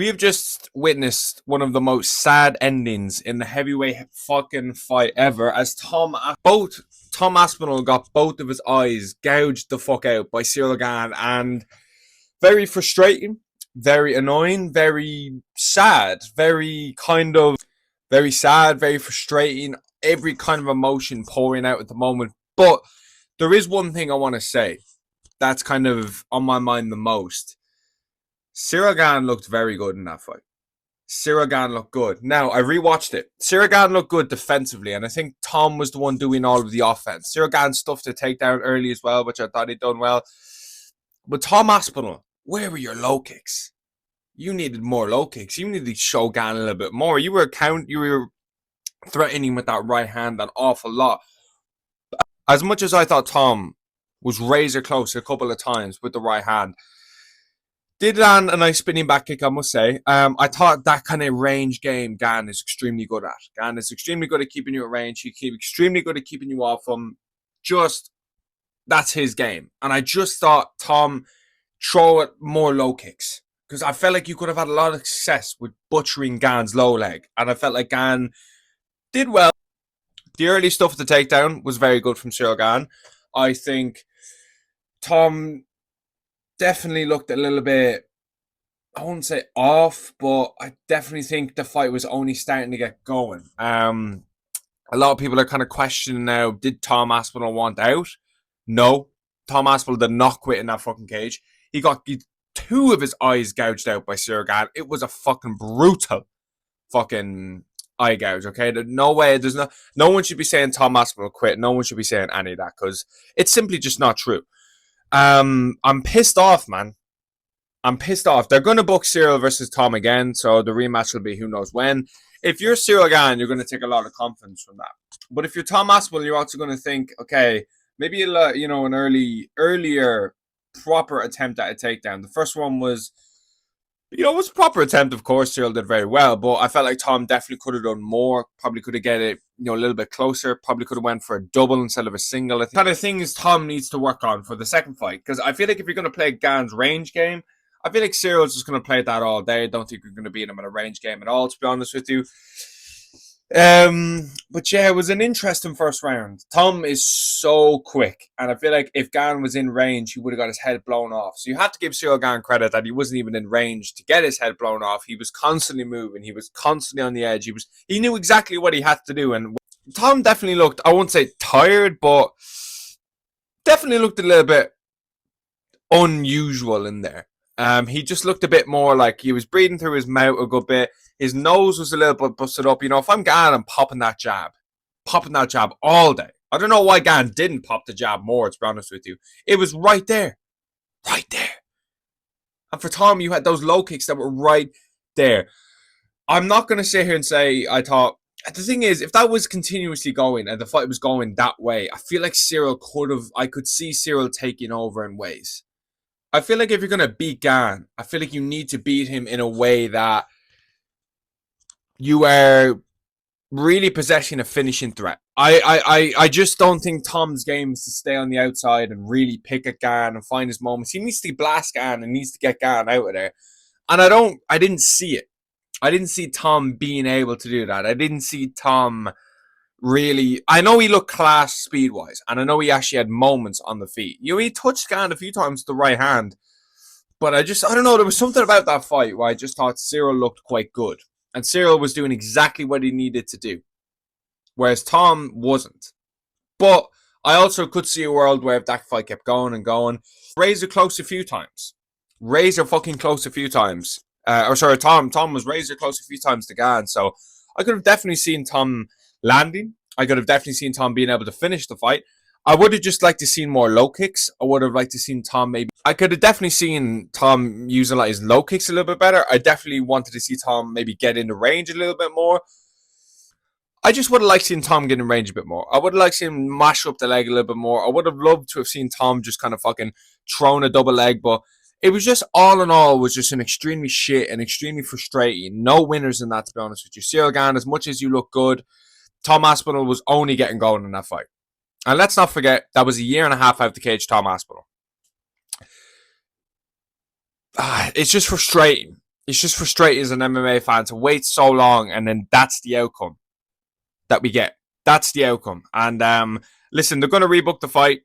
We have just witnessed one of the most sad endings in the heavyweight fucking fight ever, as Tom Aspinall got both of his eyes gouged the fuck out by Ciryl Gane, and very frustrating, very annoying, very sad, very sad, very frustrating. Every kind of emotion pouring out at the moment. But there is one thing I want to say that's kind of on my mind the most. Ciryl Gane looked very good in that fight. Ciryl Gane looked good. Now, I rewatched it. Ciryl Gane looked good defensively, and I think Tom was the one doing all of the offense. Ciryl Gane stuffed the takedown early as well, which I thought he'd done well. But Tom Aspinall, where were your low kicks? You needed more low kicks. You needed to show Gane a little bit more. You were threatening with that right hand an awful lot. As much as I thought Tom was razor close a couple of times with the right hand, did land a nice spinning back kick, I must say. I thought that kind of range game Gane is extremely good at. Gane is extremely good at keeping you at range. He keep extremely good at keeping you off him. That's his game. And I just thought Tom throw it more low kicks, because I felt like you could have had a lot of success with butchering Gane's low leg. And I felt like Gane did well. The early stuff at the takedown was very good from Ciryl Gane. I think Tom definitely looked a little bit, I wouldn't say off, but I definitely think the fight was only starting to get going. A lot of people are kind of questioning now, did Tom Aspinall want out? No. Tom Aspinall did not quit in that fucking cage. He got two of his eyes gouged out by Ciryl Gane. It was a fucking brutal fucking eye gouge, okay? There's no way, no one should be saying Tom Aspinall quit. No one should be saying any of that, because it's simply just not true. I'm pissed off, man. I'm pissed off. They're going to book Ciryl versus Tom again, so the rematch will be who knows when. If you're Ciryl Gane, you're going to take a lot of confidence from that. But if you're Tom Aspinall, you're also going to think, okay, maybe an earlier proper attempt at a takedown. The first one was, it was a proper attempt, of course. Ciryl did very well, but I felt like Tom definitely could have done more. Probably could have get it, a little bit closer. Probably could have went for a double instead of a single. The kind of things Tom needs to work on for the second fight, because I feel like if you're going to play Gane's range game, I feel like Cyryl's just going to play that all day. I don't think you're going to beat him in a range game at all, to be honest with you. But yeah, it was an interesting first round. Tom is so quick, and I feel like if Gane was in range, he would have got his head blown off. So you have to give Ciryl Gane credit that he wasn't even in range to get his head blown off. He was constantly moving. He was constantly on the edge. He knew exactly what he had to do. And Tom definitely looked, I won't say tired, but definitely looked a little bit unusual in there. He just looked a bit more like he was breathing through his mouth a good bit. His nose was a little bit busted up. If I'm Gane, I'm popping that jab all day. I don't know why Gane didn't pop the jab more, to be honest with you. It was right there. Right there. And for Tom, you had those low kicks that were right there. I'm not going to sit here and say I thought, the thing is, if that was continuously going and the fight was going that way, I feel like I could see Ciryl taking over in ways. I feel like if you're going to beat Gane, I feel like you need to beat him in a way that you are really possessing a finishing threat. I just don't think Tom's game is to stay on the outside and really pick at Gane and find his moments. He needs to blast Gane and needs to get Gane out of there. And I didn't see it. I didn't see Tom being able to do that. I didn't see Tom really. I know he looked class speed-wise, and I know he actually had moments on the feet. He touched Gane a few times with the right hand. But I don't know, there was something about that fight where I just thought Ciryl looked quite good. And Ciryl was doing exactly what he needed to do, whereas Tom wasn't. But I also could see a world where if that fight kept going and going, razor close a few times. Razor fucking close a few times. Tom was razor close a few times to Gane. So I could have definitely seen Tom landing. I could have definitely seen Tom being able to finish the fight. I would have just liked to see more low kicks. I would have liked to seen Tom I could have definitely seen Tom using like his low kicks a little bit better. I definitely wanted to see Tom maybe get into range a little bit more. I just would have liked seeing Tom get in range a bit more. I would have liked seeing him mash up the leg a little bit more. I would have loved to have seen Tom just kind of fucking throwing a double leg, but it was just all in all was just an extremely shit and extremely frustrating. No winners in that, to be honest with you. Ciryl Gane, as much as you look good, Tom Aspinall was only getting going in that fight. And let's not forget, that was a year and a half out of the cage, Tom Aspinall. It's just frustrating. It's just frustrating as an MMA fan to wait so long, and then that's the outcome that we get. That's the outcome. And listen, they're going to rebook the fight.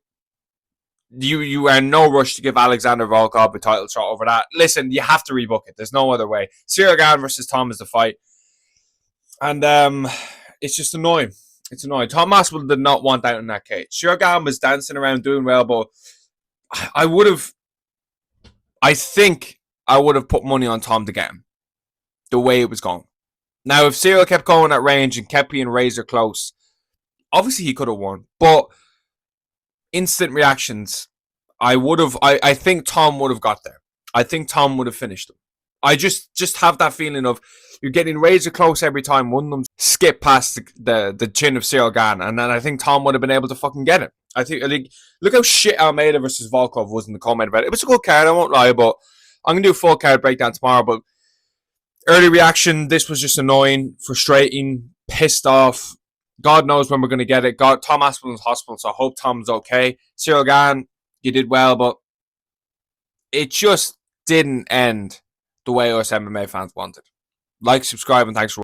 You are in no rush to give Alexander Volkov a title shot over that. Listen, you have to rebook it. There's no other way. Ciryl Gane versus Tom is the fight. And it's just annoying. It's annoying. Tom Aspinall did not want out in that cage. Ciryl Gane was dancing around doing well, but I think I would have put money on Tom to get him the way it was going. Now, if Ciryl kept going at range and kept being razor close, obviously he could have won. But instant reactions, I think Tom would have got there. I think Tom would have finished him. I just have that feeling of you're getting razor close every time one of them skip past the chin of Ciryl Gane, and then I think Tom would have been able to fucking get it. I think look how shit Almeida versus Volkov was in the comment about it. It was a good card, I won't lie, but I'm gonna do a full card breakdown tomorrow. But early reaction, this was just annoying, frustrating, pissed off. God knows when we're gonna get it. Tom Aspinall's hospital, so I hope Tom's okay. Ciryl Gane, you did well, but it just didn't end the way us MMA fans wanted. Like, subscribe, and thanks for watching.